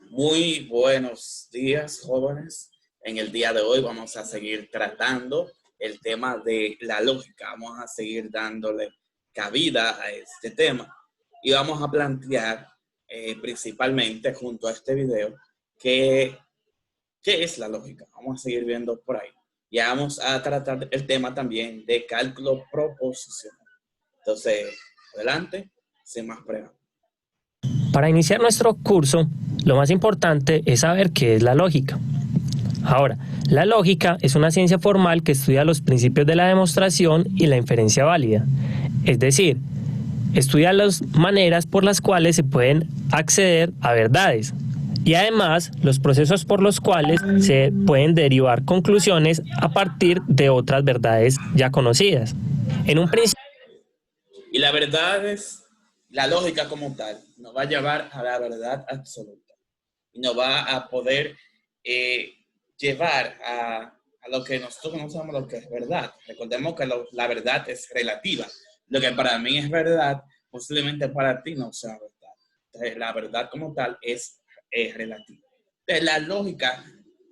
Muy buenos días, jóvenes. En el día de hoy vamos a seguir tratando el tema de la lógica. Vamos a seguir dándole cabida a este tema y vamos a plantear principalmente junto a este video qué es la lógica. Vamos a seguir viendo por ahí. Ya vamos a tratar el tema también de cálculo proposicional. Entonces, adelante, sin más preámbulos. Para iniciar nuestro curso, lo más importante es saber qué es la lógica. Ahora, la lógica es una ciencia formal que estudia los principios de la demostración y la inferencia válida. Es decir, estudia las maneras por las cuales se pueden acceder a verdades y además los procesos por los cuales se pueden derivar conclusiones a partir de otras verdades ya conocidas. En un principio, y la verdad es, la lógica como tal nos va a llevar a la verdad absoluta y nos va a poder llevar a lo que nosotros conocemos lo que es verdad. Recordemos que la verdad es relativa. Lo que para mí es verdad, posiblemente para ti no sea verdad. Entonces, la verdad como tal es relativa. Entonces, la lógica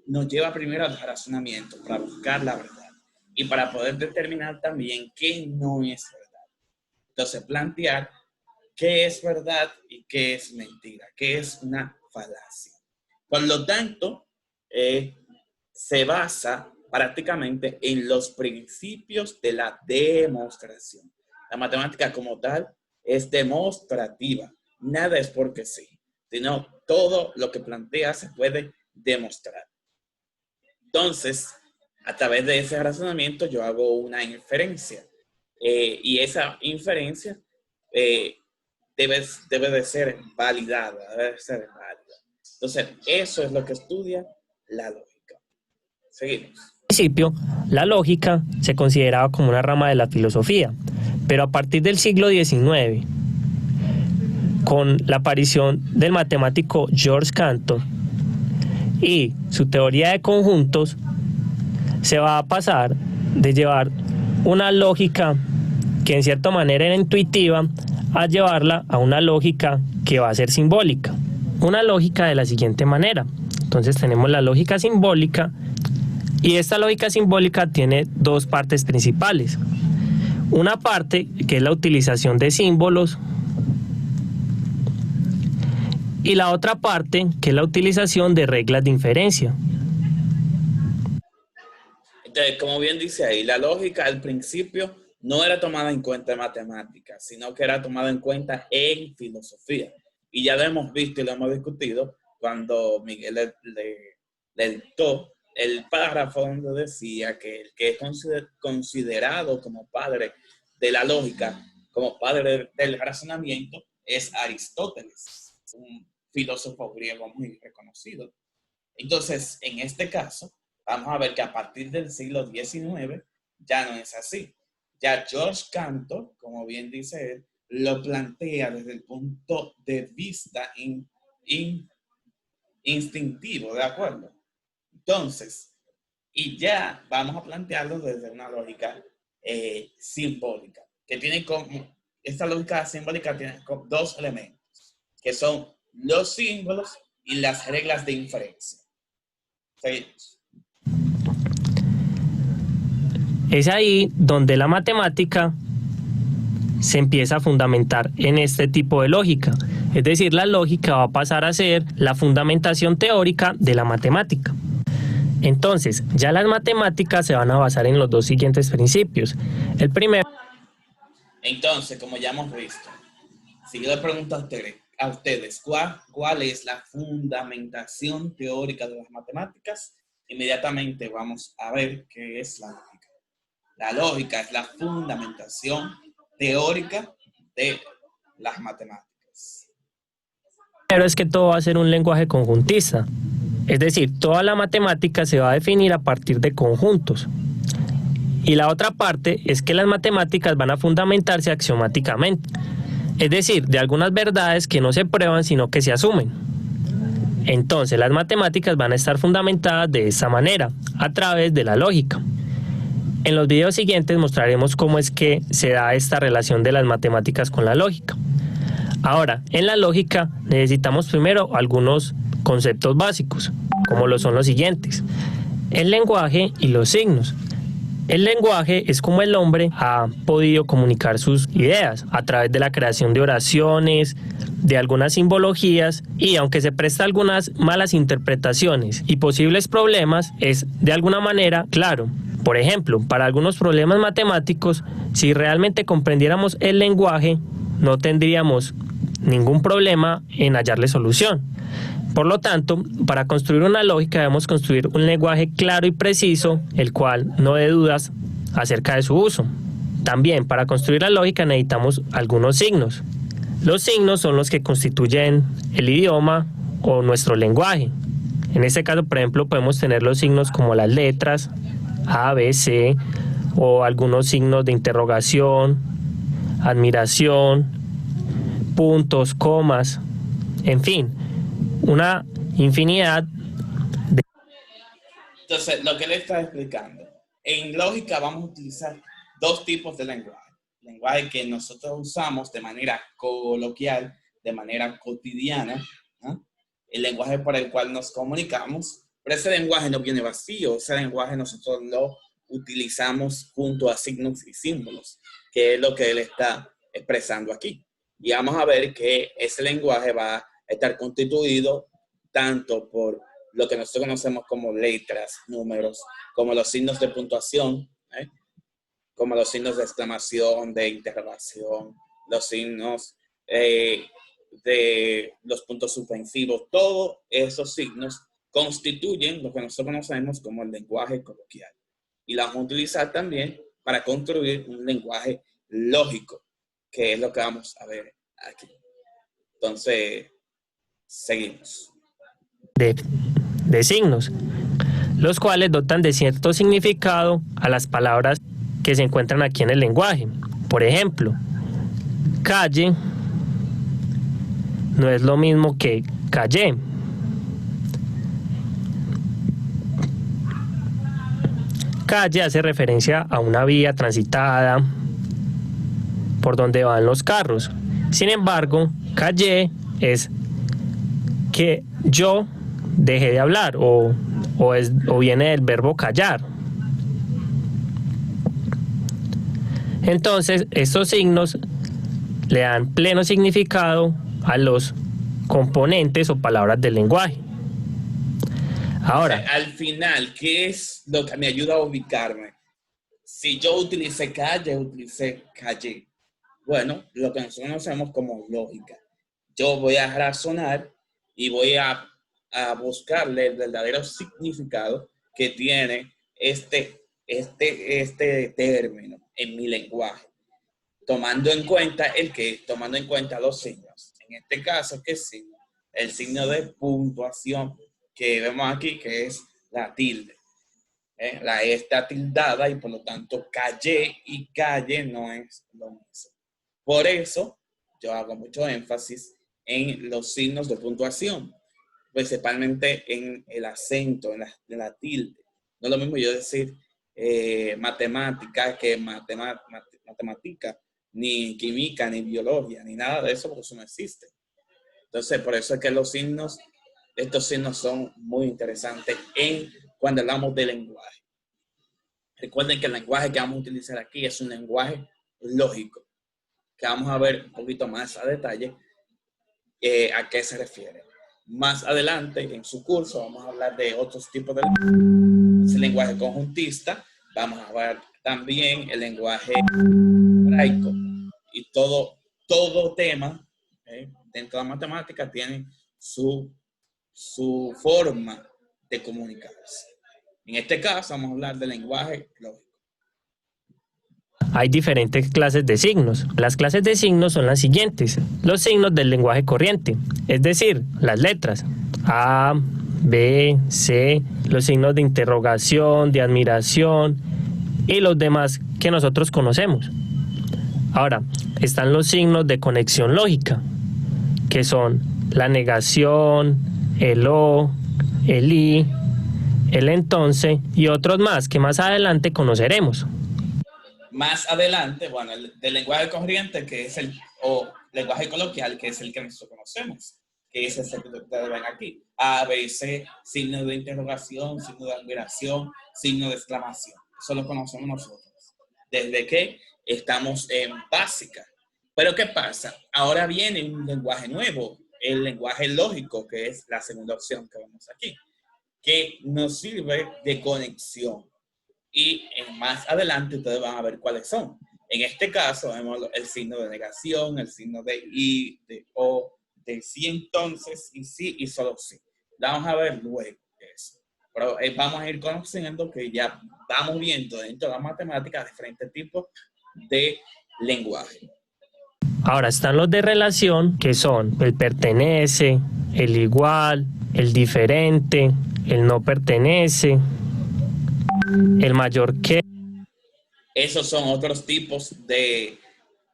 nos lleva primero al razonamiento para buscar la verdad y para poder determinar también qué no es verdad. Entonces, plantear qué es verdad y qué es mentira, qué es una falacia. Por lo tanto, se basa prácticamente en los principios de la demostración. La matemática como tal es demostrativa. Nada es porque sí, sino todo lo que plantea se puede demostrar. Entonces, a través de ese razonamiento yo hago una inferencia. Y esa inferencia debe de ser validada, Entonces, eso es lo que estudia la lógica. Seguimos. Al principio, la lógica se consideraba como una rama de la filosofía, pero a partir del siglo XIX, con la aparición del matemático George Cantor y su teoría de conjuntos, se va a pasar de llevar una lógica que en cierta manera era intuitiva a llevarla a una lógica que va a ser simbólica. Una lógica de la siguiente manera. Entonces tenemos la lógica simbólica y esta lógica simbólica tiene dos partes principales. Una parte que es la utilización de símbolos y la otra parte que es la utilización de reglas de inferencia. Entonces, como bien dice ahí, la lógica al principio no era tomada en cuenta en matemáticas, sino que era tomada en cuenta en filosofía. Y ya lo hemos visto y lo hemos discutido cuando Miguel le dictó el párrafo donde decía que el que es considerado como padre de la lógica, como padre del razonamiento, es Aristóteles, un filósofo griego muy reconocido. Entonces, en este caso, vamos a ver que a partir del siglo XIX ya no es así. Ya George Cantor, como bien dice él, lo plantea desde el punto de vista instintivo, ¿de acuerdo? Entonces, y ya vamos a plantearlo desde una lógica simbólica, que tiene como, esta lógica simbólica tiene dos elementos, que son los símbolos y las reglas de inferencia. Seguimos. Es ahí donde la matemática se empieza a fundamentar en este tipo de lógica. Es decir, la lógica va a pasar a ser la fundamentación teórica de la matemática. Entonces, ya las matemáticas se van a basar en los dos siguientes principios. El primero. Entonces, como ya hemos visto, si yo le pregunto a ustedes ¿cuál es la fundamentación teórica de las matemáticas? Inmediatamente vamos a ver qué es la lógica. La lógica es la fundamentación teórica de las matemáticas. Pero es que todo va a ser un lenguaje conjuntista. Es decir, toda la matemática se va a definir a partir de conjuntos. Y la otra parte es que las matemáticas van a fundamentarse axiomáticamente. Es decir, de algunas verdades que no se prueban sino que se asumen. Entonces las matemáticas van a estar fundamentadas de esta manera, a través de la lógica. En los videos siguientes mostraremos cómo es que se da esta relación de las matemáticas con la lógica. Ahora, en la lógica necesitamos primero algunos conceptos básicos, como lo son los siguientes: el lenguaje y los signos. El lenguaje es como el hombre ha podido comunicar sus ideas a través de la creación de oraciones, de algunas simbologías, y aunque se presta a algunas malas interpretaciones y posibles problemas, es de alguna manera claro. Por ejemplo, para algunos problemas matemáticos, si realmente comprendiéramos el lenguaje, no tendríamos ningún problema en hallarle solución. Por lo tanto, para construir una lógica debemos construir un lenguaje claro y preciso, el cual no dé dudas acerca de su uso. También, para construir la lógica necesitamos algunos signos. Los signos son los que constituyen el idioma o nuestro lenguaje. En este caso, por ejemplo, podemos tener los signos como las letras A, B, C, o algunos signos de interrogación, admiración, puntos, comas, en fin, una infinidad de... Entonces, lo que le estaba explicando, en lógica vamos a utilizar dos tipos de lenguaje. Lenguaje que nosotros usamos de manera coloquial, de manera cotidiana, ¿no? El lenguaje por el cual nos comunicamos, pero ese lenguaje no viene vacío, ese lenguaje nosotros lo utilizamos junto a signos y símbolos, que es lo que él está expresando aquí. Y vamos a ver que ese lenguaje va a estar constituido tanto por lo que nosotros conocemos como letras, números, como los signos de puntuación, como los signos de exclamación, de interrogación, los signos de los puntos suspensivos. Todos esos signos constituyen lo que nosotros conocemos como el lenguaje coloquial. Y la vamos a utilizar también para construir un lenguaje lógico, que es lo que vamos a ver aquí. Entonces, seguimos. De signos, los cuales dotan de cierto significado a las palabras que se encuentran aquí en el lenguaje. Por ejemplo, calle no es lo mismo que calle. Calle hace referencia a una vía transitada por donde van los carros. Sin embargo, calle es que yo dejé de hablar o viene del verbo callar. Entonces, estos signos le dan pleno significado a los componentes o palabras del lenguaje. Ahora, al final, ¿qué es lo que me ayuda a ubicarme? Si yo utilicé calle, utilicé calle. Bueno, lo que nosotros conocemos como lógica. Yo voy a razonar y voy a buscarle el verdadero significado que tiene este término en mi lenguaje, tomando en cuenta tomando en cuenta los signos. En este caso, ¿qué signo? El signo de puntuación que vemos aquí, que es la tilde. La E está tildada y por lo tanto calle y calle no es lo mismo. Por eso yo hago mucho énfasis en los signos de puntuación, principalmente en el acento, en la tilde. No es lo mismo yo decir matemática que matemática, ni química, ni biología, ni nada de eso, porque eso no existe. Entonces, por eso es que estos signos son muy interesantes cuando hablamos de lenguaje. Recuerden que el lenguaje que vamos a utilizar aquí es un lenguaje lógico, que vamos a ver un poquito más a detalle a qué se refiere. Más adelante en su curso vamos a hablar de otros tipos de lenguaje. El lenguaje conjuntista, vamos a ver también el lenguaje hebraico y todo tema dentro de la matemática tiene su forma de comunicarse. En este caso vamos a hablar del lenguaje lógico. Hay diferentes clases de signos. Las clases de signos son las siguientes: los signos del lenguaje corriente, es decir, las letras A, B, C, los signos de interrogación, de admiración y los demás que nosotros conocemos. Ahora, están los signos de conexión lógica, que son la negación, el o, el y, el entonces y otros más que más adelante conoceremos. Más adelante, bueno, el del lenguaje corriente, que es o lenguaje coloquial, que es el que nosotros conocemos, que es ese que ustedes ven aquí. A, B, C, signo de interrogación, signo de admiración, signo de exclamación. Eso lo conocemos nosotros. Desde que estamos en básica. Pero ¿qué pasa? Ahora viene un lenguaje nuevo, el lenguaje lógico, que es la segunda opción que vemos aquí, que nos sirve de conexión. Y más adelante ustedes van a ver cuáles son. En este caso vemos el signo de negación, el signo de y, de o, de sí entonces, y sí y solo sí. Vamos a ver luego eso. Pero vamos a ir conociendo que ya vamos viendo dentro de la matemática diferentes tipos de lenguaje. Ahora están los de relación, que son el pertenece, el igual, el diferente, el no pertenece, el mayor que. Esos son otros tipos de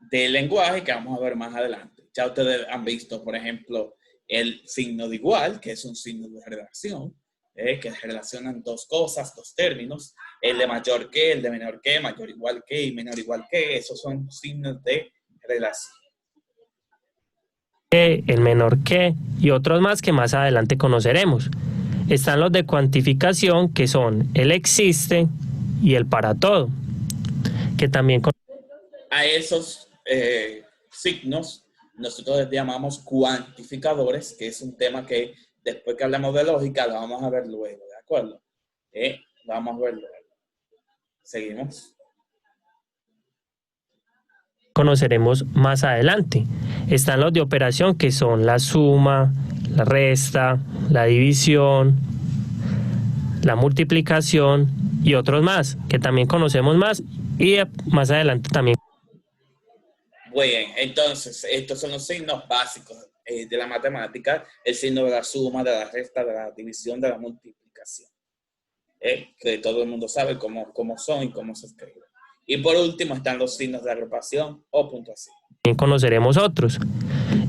lenguaje que vamos a ver más adelante. Ya ustedes han visto, por ejemplo, el signo de igual, que es un signo de relación, que relacionan dos cosas, dos términos. El de mayor que, el de menor que, mayor igual que y menor igual que. Esos son signos de relación. El menor que y otros más que más adelante conoceremos. Están los de cuantificación, que son el existe y el para todo, que también a esos signos nosotros les llamamos cuantificadores, que es un tema que después que hablemos de lógica lo vamos a ver luego, ¿de acuerdo? Vamos a ver luego. Seguimos. conoceremos más adelante. Están los de operación, que son la suma, la resta, la división, la multiplicación y otros más, que también conocemos más y más adelante también. Bien, entonces estos son los signos básicos de la matemática, el signo de la suma, de la resta, de la división, de la multiplicación, que todo el mundo sabe cómo son y cómo se escriben. Y por último están los signos de agrupación o puntuación. También conoceremos otros.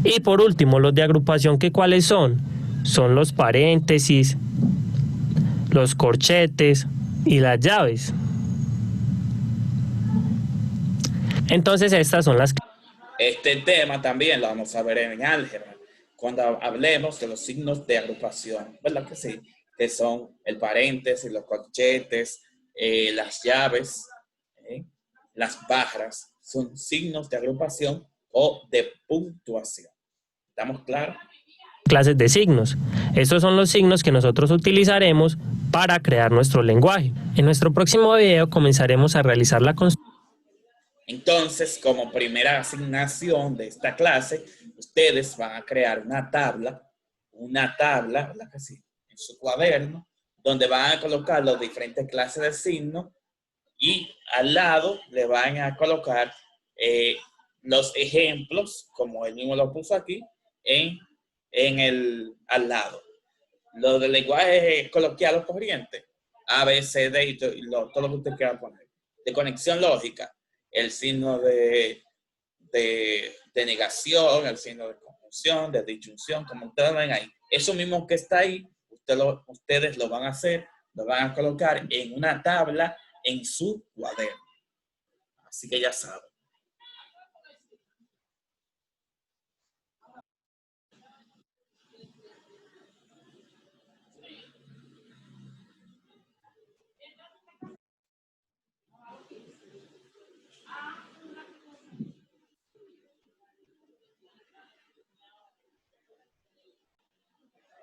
Y por último, los de agrupación, ¿que cuáles son? Son los paréntesis, los corchetes y las llaves. Entonces estas son las... Este tema también lo vamos a ver en álgebra, cuando hablemos de los signos de agrupación, ¿verdad que sí? Que son el paréntesis, los corchetes, las llaves, las barras, son signos de agrupación o de puntuación. ¿Estamos claros? Clases de signos. Estos son los signos que nosotros utilizaremos para crear nuestro lenguaje. En nuestro próximo video comenzaremos a realizar la construcción. Entonces, como primera asignación de esta clase, ustedes van a crear una tabla, ¿verdad que sí? En su cuaderno, donde van a colocar las diferentes clases de signos y al lado le van a colocar los ejemplos, como él mismo lo puso aquí, al lado. Lo del lenguaje coloquial o corriente, A, B, C, D y todo lo que usted quiera poner. De conexión lógica, el signo de negación, el signo de conjunción, de disyunción, como ustedes ven ahí. Eso mismo que está ahí, ustedes lo van a hacer, lo van a colocar en una tabla en su cuaderno. Así que ya saben.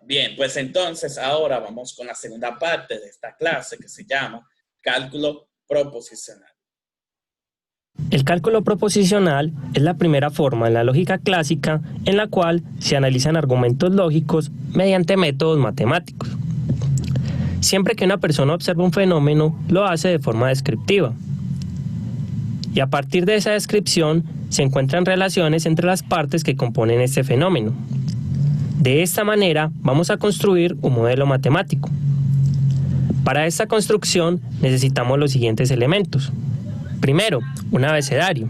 Bien, pues entonces ahora vamos con la segunda parte de esta clase que se llama cálculo proposicional. El cálculo proposicional es la primera forma en la lógica clásica en la cual se analizan argumentos lógicos mediante métodos matemáticos. Siempre que una persona observa un fenómeno, lo hace de forma descriptiva. Y a partir de esa descripción se encuentran relaciones entre las partes que componen este fenómeno. De esta manera vamos a construir un modelo matemático. Para esta construcción necesitamos los siguientes elementos. Primero, un abecedario.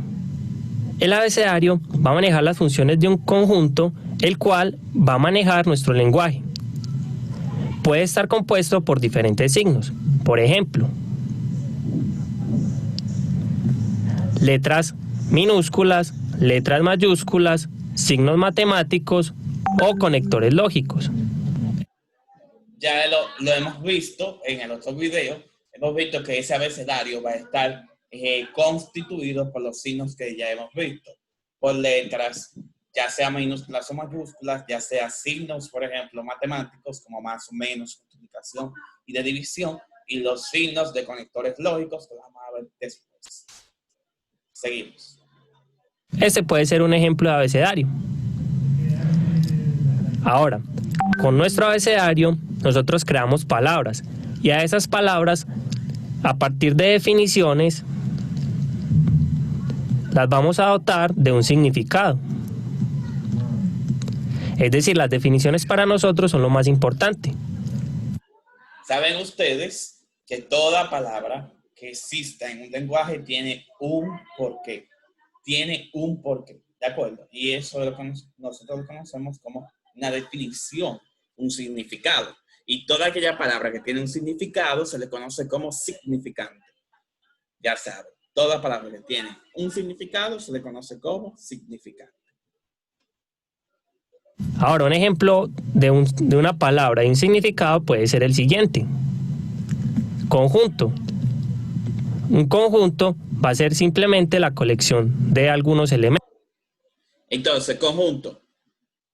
El abecedario va a manejar las funciones de un conjunto, el cual va a manejar nuestro lenguaje. Puede estar compuesto por diferentes signos. Por ejemplo, letras minúsculas, letras mayúsculas, signos matemáticos o conectores lógicos. Ya lo hemos visto en el otro video, hemos visto que ese abecedario va a estar constituido por los signos que ya hemos visto, por letras, ya sea minúsculas o mayúsculas, ya sea signos, por ejemplo, matemáticos, como más o menos, multiplicación y de división, y los signos de conectores lógicos que vamos a ver después. Seguimos. Este puede ser un ejemplo de abecedario. Ahora, con nuestro abecedario, nosotros creamos palabras, y a esas palabras, a partir de definiciones, las vamos a dotar de un significado. Es decir, las definiciones para nosotros son lo más importante. ¿Saben ustedes que toda palabra que exista en un lenguaje tiene un porqué? Tiene un porqué, ¿de acuerdo? Y eso es lo que nosotros lo conocemos como una definición, un significado. Y toda aquella palabra que tiene un significado se le conoce como significante. Ya saben, toda palabra que tiene un significado se le conoce como significante. Ahora, un ejemplo de una palabra y un significado puede ser el siguiente. Conjunto. Un conjunto va a ser simplemente la colección de algunos elementos. Entonces, conjunto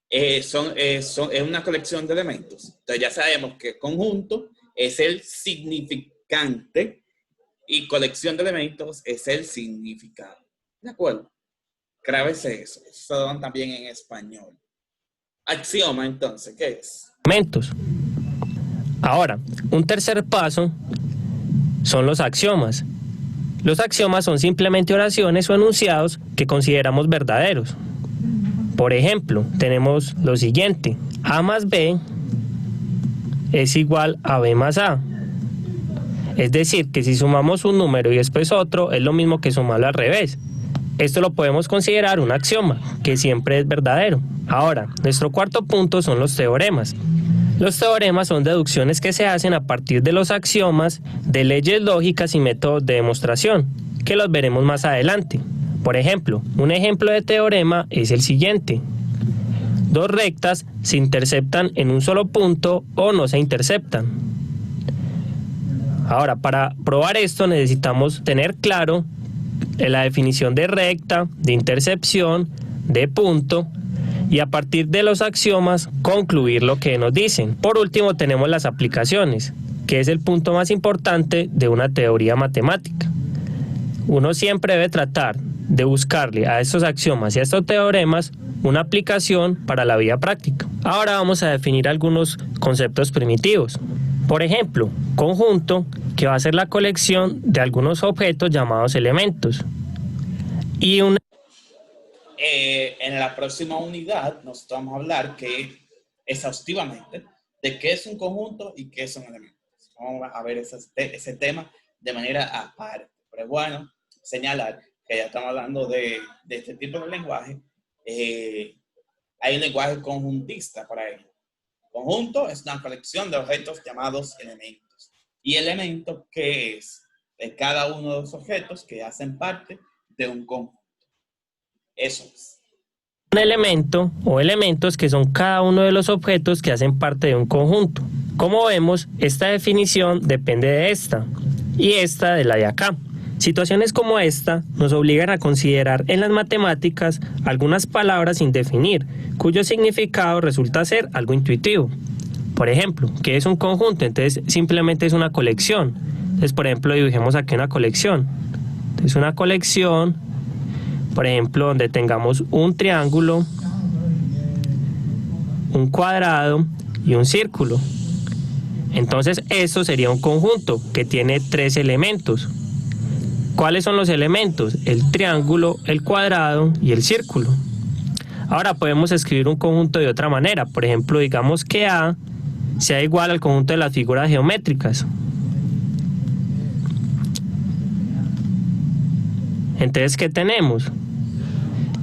es una colección de elementos. Entonces, ya sabemos que conjunto es el significante y colección de elementos es el significado. ¿De acuerdo? Grábese eso. Eso también en español. Axioma, entonces, ¿qué es? Elementos. Ahora, un tercer paso son los axiomas. Los axiomas son simplemente oraciones o enunciados que consideramos verdaderos. Por ejemplo, tenemos lo siguiente: A más B es igual a B más A. Es decir, que si sumamos un número y después otro, es lo mismo que sumarlo al revés. Esto lo podemos considerar un axioma, que siempre es verdadero. Ahora, nuestro cuarto punto son los teoremas. Los teoremas son deducciones que se hacen a partir de los axiomas, de leyes lógicas y métodos de demostración, que los veremos más adelante. Por ejemplo, un ejemplo de teorema es el siguiente: dos rectas se interceptan en un solo punto o no se interceptan. Ahora, para probar esto necesitamos tener claro la definición de recta, de intercepción, de punto, y a partir de los axiomas concluir lo que nos dicen. Por último tenemos las aplicaciones, que es el punto más importante de una teoría matemática. Uno siempre debe tratar de buscarle a estos axiomas y a estos teoremas una aplicación para la vida práctica. Ahora vamos a definir algunos conceptos primitivos. Por ejemplo, conjunto, que va a ser la colección de algunos objetos llamados elementos. Y en la próxima unidad nosotros vamos a hablar exhaustivamente de qué es un conjunto y qué son elementos. Vamos a ver ese tema de manera aparte. Pero es bueno señalar que ya estamos hablando de este tipo de lenguaje. Hay un lenguaje conjuntista para ello. Conjunto es una colección de objetos llamados elementos. ¿Y elemento qué es? De cada uno de los objetos que hacen parte de un conjunto. Eso es. Un elemento o elementos que son cada uno de los objetos que hacen parte de un conjunto. Como vemos, esta definición depende de esta y esta de la de acá. Situaciones como esta nos obligan a considerar en las matemáticas algunas palabras sin definir, cuyo significado resulta ser algo intuitivo. Por ejemplo, ¿qué es un conjunto? Entonces simplemente es una colección. Entonces, por ejemplo, dibujemos aquí una colección. Entonces una colección, por ejemplo, donde tengamos un triángulo, un cuadrado y un círculo. Entonces eso sería un conjunto que tiene 3 elementos. ¿Cuáles son los elementos? El triángulo, el cuadrado y el círculo. Ahora podemos escribir un conjunto de otra manera. Por ejemplo, digamos que A sea igual al conjunto de las figuras geométricas. Entonces, ¿qué tenemos?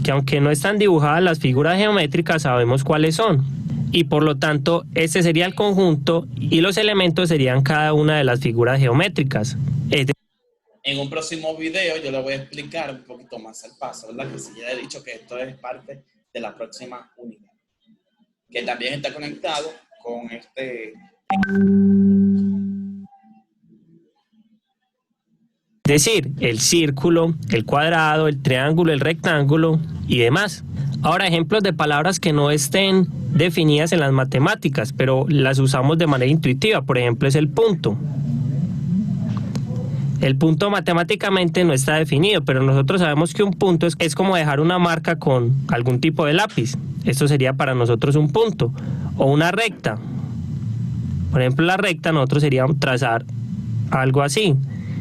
Que aunque no están dibujadas las figuras geométricas, sabemos cuáles son. Y por lo tanto, este sería el conjunto y los elementos serían cada una de las figuras geométricas. En un próximo video yo le voy a explicar un poquito más el paso, ¿verdad? Que si ya he dicho que esto es parte de la próxima unidad. que también está conectado con este. Es decir, el círculo, el cuadrado, el triángulo, el rectángulo y demás. Ahora, ejemplos de palabras que no estén definidas en las matemáticas, pero las usamos de manera intuitiva. Por ejemplo, es el punto. El punto matemáticamente no está definido, pero nosotros sabemos que un punto es como dejar una marca con algún tipo de lápiz. Esto sería para nosotros un punto. O una recta. Por ejemplo, la recta nosotros seríamos trazar algo así.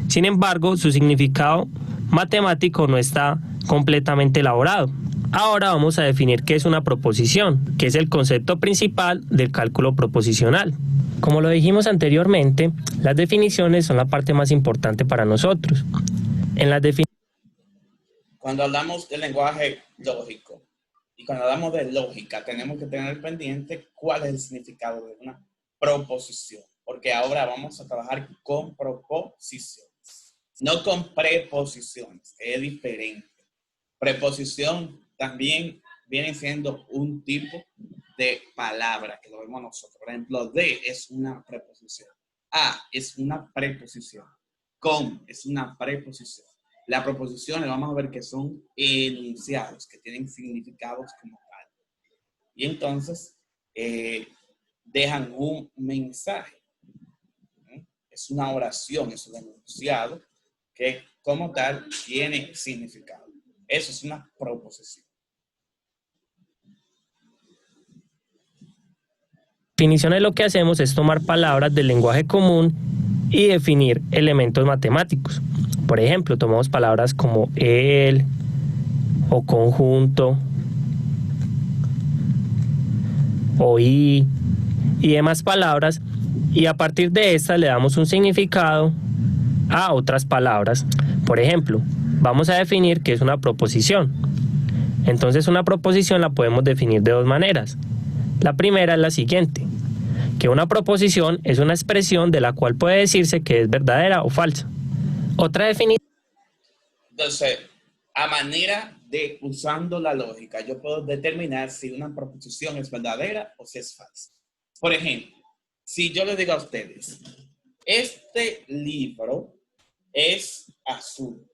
Sin embargo, su significado matemático no está completamente elaborado. Ahora vamos a definir qué es una proposición, que es el concepto principal del cálculo proposicional. Como lo dijimos anteriormente, las definiciones son la parte más importante para nosotros. Cuando hablamos del lenguaje lógico y cuando hablamos de lógica, tenemos que tener pendiente cuál es el significado de una proposición, porque ahora vamos a trabajar con proposiciones, no con preposiciones, que es diferente. Preposición también viene siendo un tipo de palabra que lo vemos nosotros. Por ejemplo, de es una preposición, a es una preposición, con es una preposición. Las proposiciones vamos a ver que son enunciados, que tienen significados como tal. Y entonces dejan un mensaje. Es una oración, es un enunciado que como tal tiene significado. Eso es una proposición. Definiciones lo que hacemos es tomar palabras del lenguaje común y definir elementos matemáticos. Por ejemplo, tomamos palabras como el o conjunto o y demás palabras, y a partir de estas le damos un significado a otras palabras. Por ejemplo, vamos a definir qué es una proposición. Entonces una proposición la podemos definir de dos maneras. La primera es la siguiente, que una proposición es una expresión de la cual puede decirse que es verdadera o falsa. Otra definición. Entonces, a manera de usando la lógica, yo puedo determinar si una proposición es verdadera o si es falsa. Por ejemplo, si yo les digo a ustedes, este libro es azul,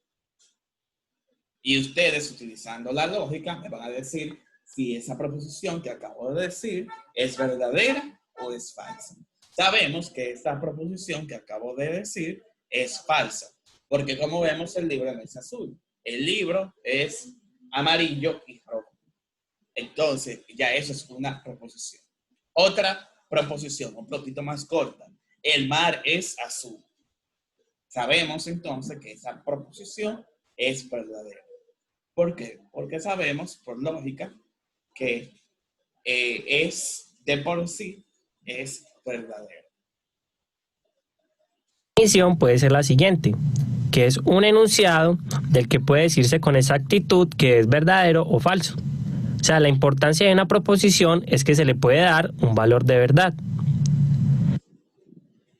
y ustedes utilizando la lógica me van a decir si esa proposición que acabo de decir es verdadera o es falsa. Sabemos que esta proposición que acabo de decir es falsa, porque como vemos el libro no es azul, el libro es amarillo y rojo. Entonces ya eso es una proposición. Otra proposición, un poquito más corta, el mar es azul. Sabemos entonces que esa proposición es verdadera. ¿Por qué? Porque sabemos, por lógica, que es de por sí es verdadero. La definición puede ser la siguiente, que es un enunciado del que puede decirse con exactitud que es verdadero o falso. O sea, la importancia de una proposición es que se le puede dar un valor de verdad.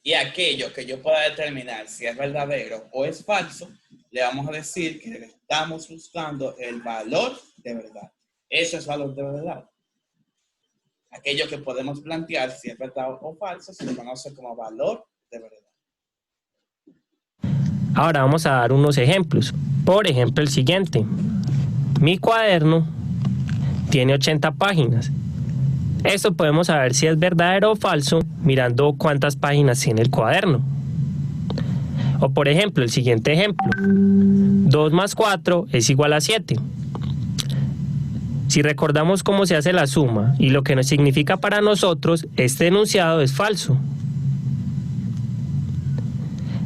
Y aquello que yo pueda determinar si es verdadero o es falso, le vamos a decir que le estamos buscando el valor de verdad. Eso es valor de verdad. Aquello que podemos plantear si es verdad o falso se le conoce como valor de verdad. Ahora vamos a dar unos ejemplos. Por ejemplo, el siguiente. Mi cuaderno tiene 80 páginas. Esto podemos saber si es verdadero o falso mirando cuántas páginas tiene el cuaderno. O por ejemplo, el siguiente ejemplo. 2 más 4 es igual a 7. Si recordamos cómo se hace la suma y lo que nos significa para nosotros, este enunciado es falso.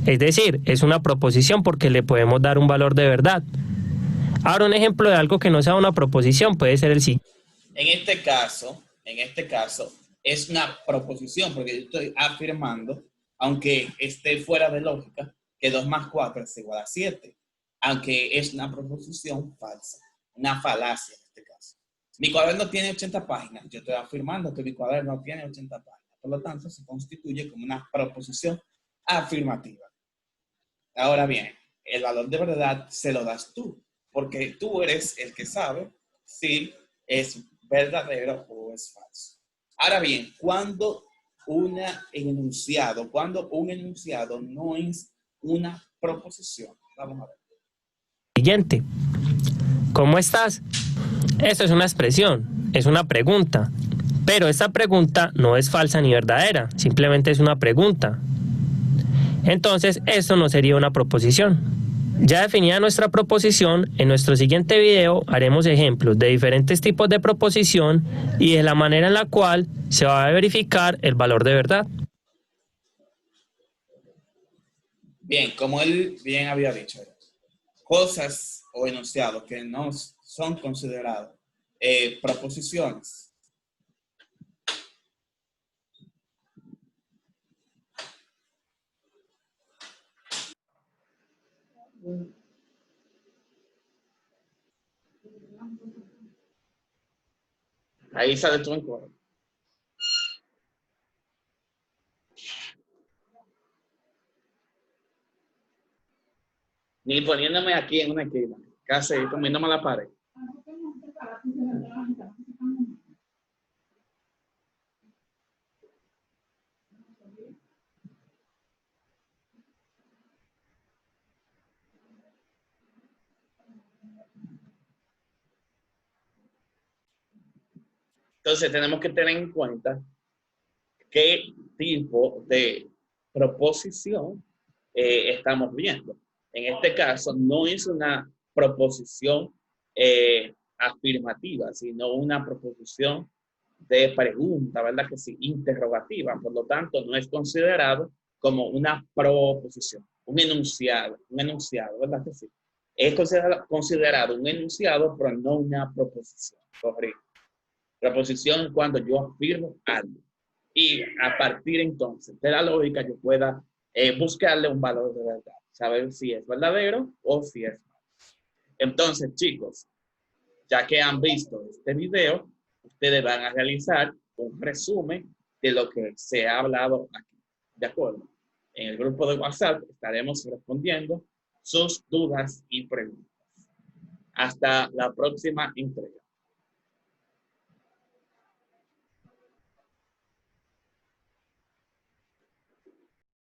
Es decir, es una proposición porque le podemos dar un valor de verdad. Ahora un ejemplo de algo que no sea una proposición puede ser el siguiente. En este caso, es una proposición porque yo estoy afirmando, aunque esté fuera de lógica, que 2 más 4 es igual a 7, aunque es una proposición falsa, una falacia en este caso. Mi cuaderno tiene 80 páginas, yo estoy afirmando que mi cuaderno tiene 80 páginas, por lo tanto se constituye como una proposición afirmativa. Ahora bien, el valor de verdad se lo das tú, porque tú eres el que sabe si es verdadero o es falso. Ahora bien, cuando un enunciado no es una proposición. Vamos a ver. Siguiente. ¿Cómo estás? Eso es una expresión, es una pregunta. Pero esta pregunta no es falsa ni verdadera, simplemente es una pregunta. Entonces, esto no sería una proposición. Ya definida nuestra proposición, en nuestro siguiente video haremos ejemplos de diferentes tipos de proposición y de la manera en la cual se va a verificar el valor de verdad. Bien, como él bien había dicho, cosas o enunciados que no son considerados proposiciones. Ahí sale tu encuadre. Ni poniéndome aquí en una esquina, casi comiéndome la pared. Entonces tenemos que tener en cuenta qué tipo de proposición estamos viendo. En este caso, no es una proposición afirmativa, sino una proposición de pregunta, ¿verdad? Que sí, interrogativa. Por lo tanto, no es considerado como una proposición, un enunciado, ¿verdad? Que sí. Es considerado un enunciado, pero no una proposición. Correcto. Proposición es cuando yo afirmo algo. Y a partir entonces de la lógica yo pueda buscarle un valor de verdad, saber si es verdadero o si es falso. Entonces, chicos, ya que han visto este video, ustedes van a realizar un resumen de lo que se ha hablado aquí. ¿De acuerdo? En el grupo de WhatsApp estaremos respondiendo sus dudas y preguntas. Hasta la próxima entrega.